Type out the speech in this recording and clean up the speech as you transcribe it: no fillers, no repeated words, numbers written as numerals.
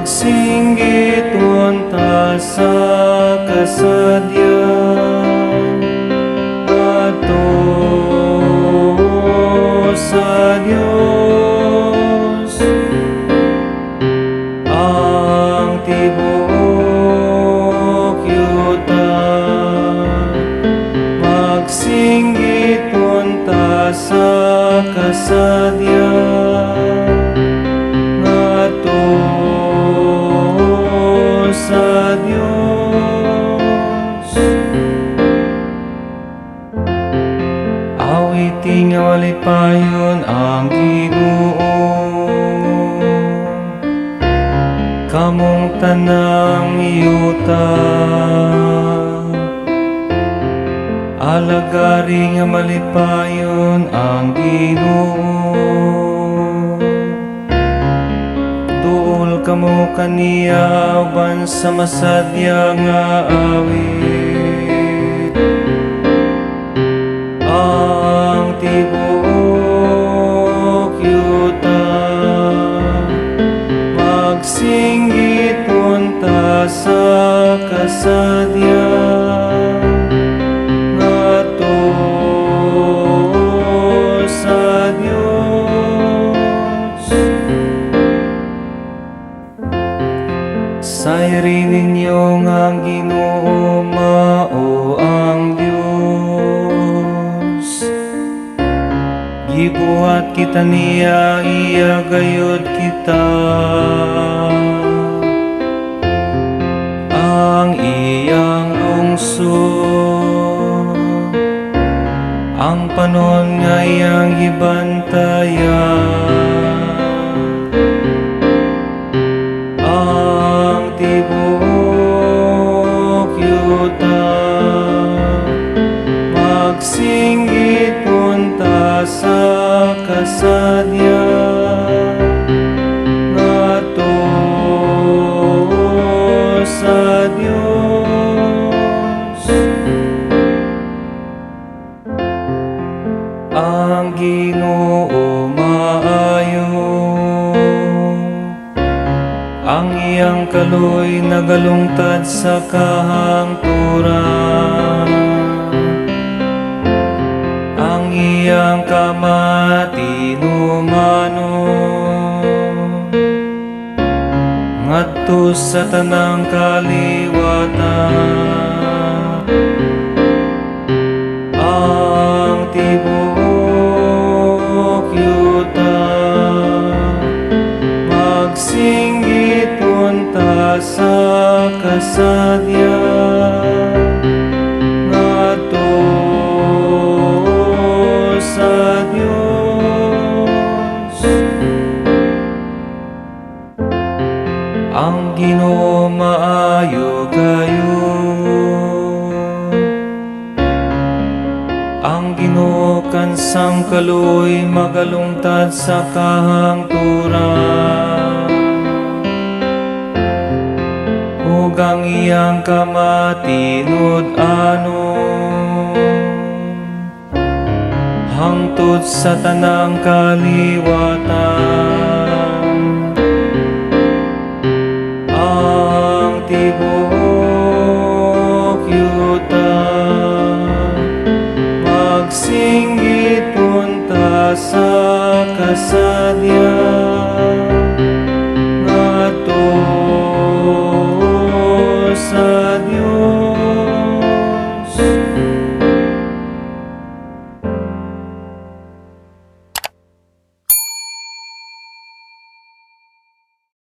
Magsinggit unta sa kasadya ngadto sa Dios. Ang tibuok yuta magsinggit unta sa kasadya sa Dios. Awiting malipayon ang Ginoo, kamong tanang yuta. Alagari nga malipayon ang Ginoo, kamo kaniya uban sa masadya nga awit. Ang tibuok yuta magsinggit unta sa kasadya ngadto sa Dios. Sayri ninyo nga Ginoo mao ang Dios. Gibuhat kita niya, iya gayud kita. Ang iyang lungsod, ang panon nga iyang gibantayan. Tibuok yuta magsinggit unta sa kasadya ngadto sa Dios. Ang Ginoo maayo, ang iyang kaloy nagalungtad sa kahangturan. Ang iyang kamatinumano ngadto sa tanang kaliwatan. Ang tibuok yuta magsinggit unta sa kasadya ngadto sa Dios. Ang Ginoo maayo gayon, ang Ginoo kansang kaloy magalungtad sa kahangturan. Ug ang iyang kamatinud-ano hangtod sa tanang kaliwatan. Ang tibuok yuta magsinggit unta sa kasadya